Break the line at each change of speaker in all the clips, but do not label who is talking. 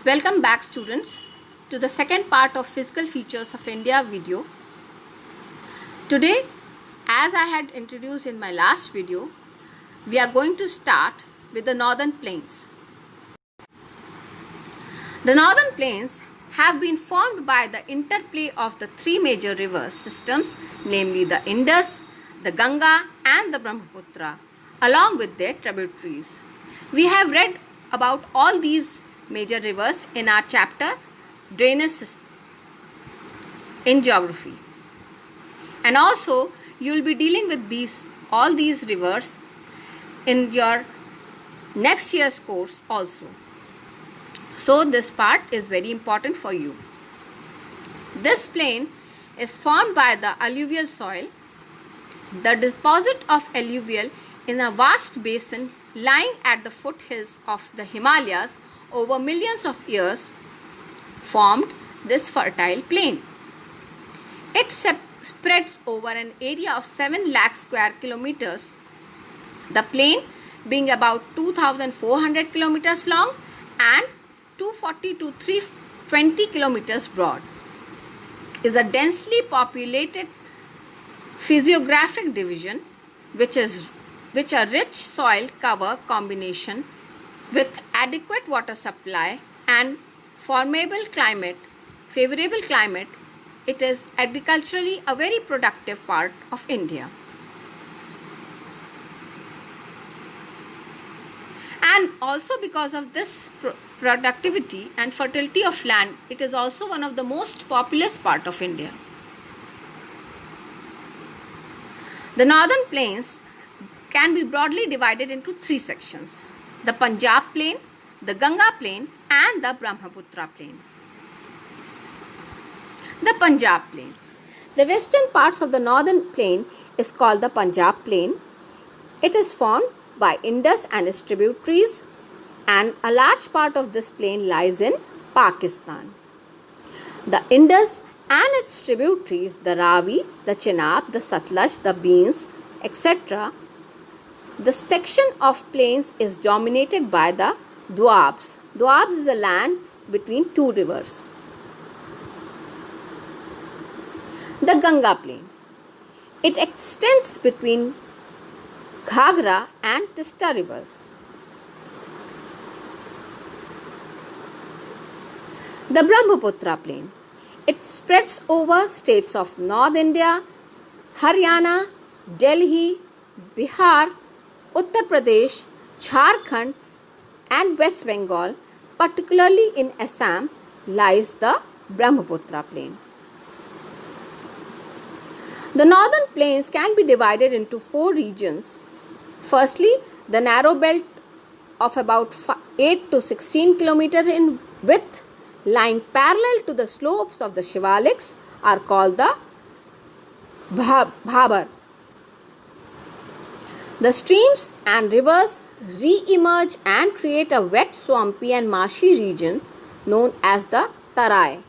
Welcome back students to the second part of Physical Features of India video. Today, as I had introduced in my last video, we are going to start with the northern plains. The northern plains have been formed by the interplay of the three major river systems, namely the Indus, the Ganga and the Brahmaputra, along with their tributaries. We have read about all these major rivers in our chapter Drainage System in Geography. And also you will be dealing with all these rivers in your next year's course also. So this part is very important for you. This plain is formed by the alluvial soil, the deposit of alluvial in a vast basin lying at the foothills of the Himalayas over millions of years formed this fertile plain. It spreads over an area of 7 lakh square kilometers. The plain being about 2,400 kilometers long and 240 to 320 kilometers broad, is a densely populated physiographic division which a rich soil cover combination with adequate water supply and favorable climate, it is agriculturally a very productive part of India. And also because of this productivity and fertility of land, it is also one of the most populous part of India. The northern plains can be broadly divided into three sections: the Punjab plain, the Ganga plain and the Brahmaputra plain. The Punjab plain. The western parts of the northern plain is called the Punjab plain. It is formed by Indus and its tributaries, and a large part of this plain lies in Pakistan. The Indus and its tributaries, the Ravi, the Chenab, the Satluj, the Beans, etc. The section of plains is dominated by the Doabs. Doabs is a land between two rivers. The Ganga plain. It extends between Ghagra and Tista rivers. The Brahmaputra plain. It spreads over states of North India, Haryana, Delhi, Bihar, Uttar Pradesh, Jharkhand and West Bengal. Particularly in Assam lies the Brahmaputra plain. The northern plains can be divided into four regions. Firstly, the narrow belt of about 8 to 16 kilometers in width, lying parallel to the slopes of the Shivaliks, are called the Bhabar. The streams and rivers re-emerge and create a wet, swampy and marshy region known as the Tarai.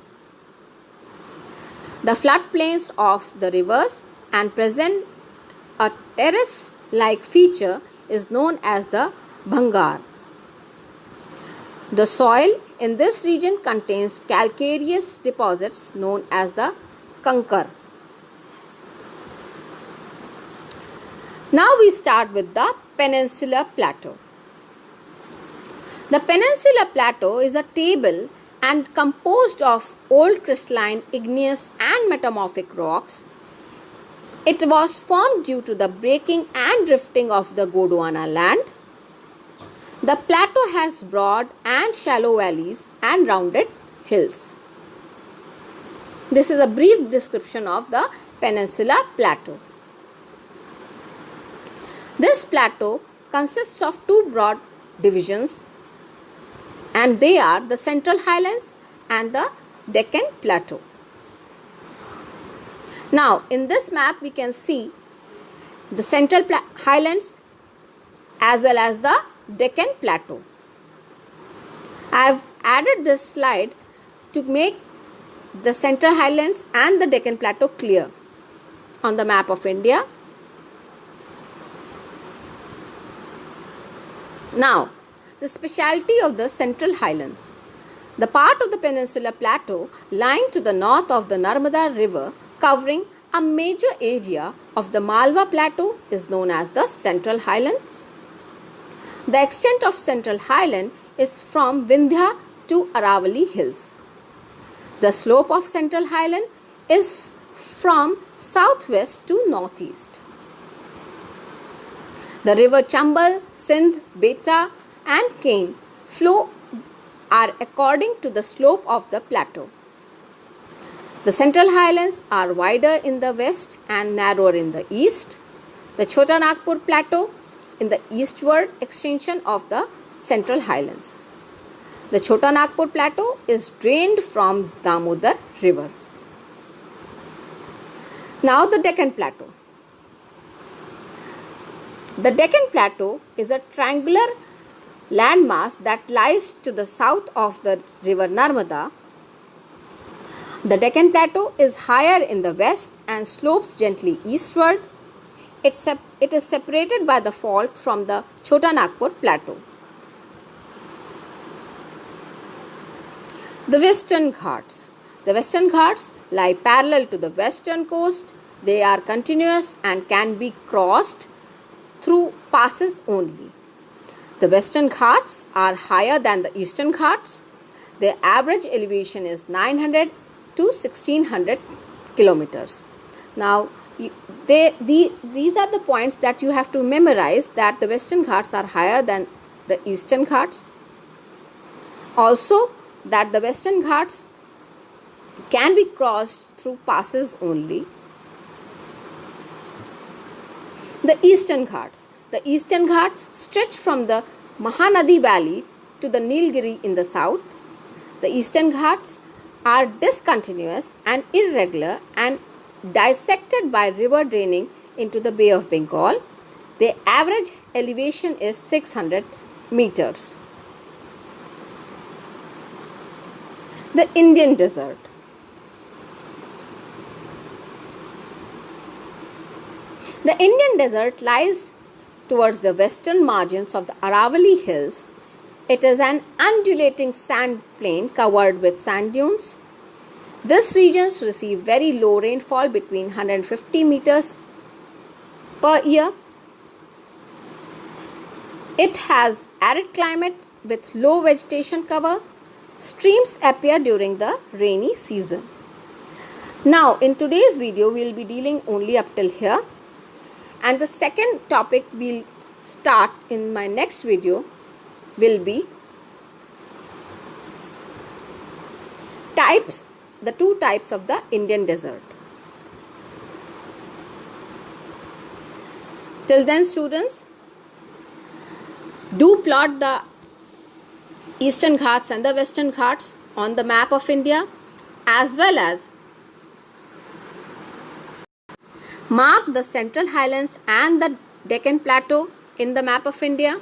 The floodplains of the rivers and present a terrace-like feature is known as the Bhangar. The soil in this region contains calcareous deposits known as the Kankar. Now we start with the Peninsular Plateau. The Peninsular Plateau is a table and composed of old crystalline, igneous and metamorphic rocks. It was formed due to the breaking and drifting of the Gondwana land. The plateau has broad and shallow valleys and rounded hills. This is a brief description of the Peninsular Plateau. This plateau consists of two broad divisions, and they are the Central Highlands and the Deccan Plateau. Now, in this map we can see the Central Highlands as well as the Deccan Plateau. I have added this slide to make the Central Highlands and the Deccan Plateau clear on the map of India. Now, the speciality of the Central Highlands. The part of the peninsular plateau lying to the north of the Narmada River, covering a major area of the Malwa Plateau, is known as the Central Highlands. The extent of Central Highland is from Vindhya to Aravalli Hills. The slope of Central Highland is from southwest to northeast. The river Chambal, Sindh, Beta and Kain flow are according to the slope of the plateau. The Central Highlands are wider in the west and narrower in the east. The Chota Nagpur Plateau in the eastward extension of the Central Highlands. The Chota Nagpur Plateau is drained from Damodar River. Now the Deccan Plateau. The Deccan Plateau is a triangular landmass that lies to the south of the river Narmada. The Deccan Plateau is higher in the west and slopes gently eastward. It is separated by the fault from the Chota Nagpur Plateau. The Western Ghats. The Western Ghats lie parallel to the western coast. They are continuous and can be crossed through passes only. The Western Ghats are higher than the Eastern Ghats. Their average elevation is 900 to 1600 kilometers. Now, these are the points that you have to memorize, that the Western Ghats are higher than the Eastern Ghats. Also, that the Western Ghats can be crossed through passes only. The Eastern Ghats. The Eastern Ghats stretch from the Mahanadi Valley to the Nilgiri in the south. The Eastern Ghats are discontinuous and irregular and dissected by river draining into the Bay of Bengal. Their average elevation is 600 meters. The Indian Desert. The Indian Desert lies towards the western margins of the Aravalli Hills. It is an undulating sand plain covered with sand dunes. These regions receive very low rainfall between 150 meters per year. It has arid climate with low vegetation cover. Streams appear during the rainy season. Now, in today's video, we will be dealing only up till here. And the second topic we'll start in my next video will be the two types of the Indian desert. Till then, students, do plot the Eastern Ghats and the Western Ghats on the map of India, as well as mark the Central Highlands and the Deccan Plateau in the map of India.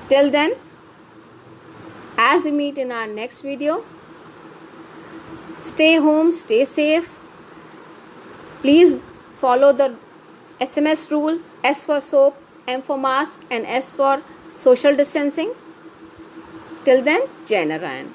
Till then, as we meet in our next video, stay home, stay safe. Please follow the SMS rule: S for soap, M for mask and S for social distancing. Till then, Jai Narayan.